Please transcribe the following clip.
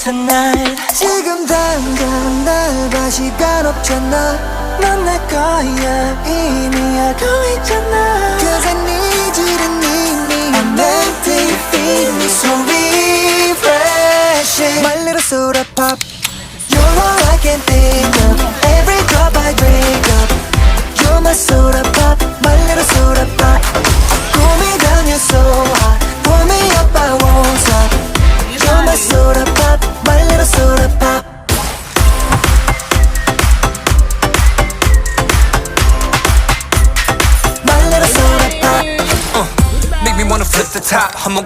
tonight. 지금 당장 날 봐 시간 없잖아. 넌 내 거야 이미 알고 있잖아. Cause I need you to need me. I'm meant to feel me so refreshing. My little soda pop. You're all I can think of. Every drop I drink up. You're my soda pop, my little soda pop. Cool me down, you're so hot. Pull me up, I won't stop. You're my soda pop, my little soda pop. My little soda pop. Make me wanna flip the top. 한번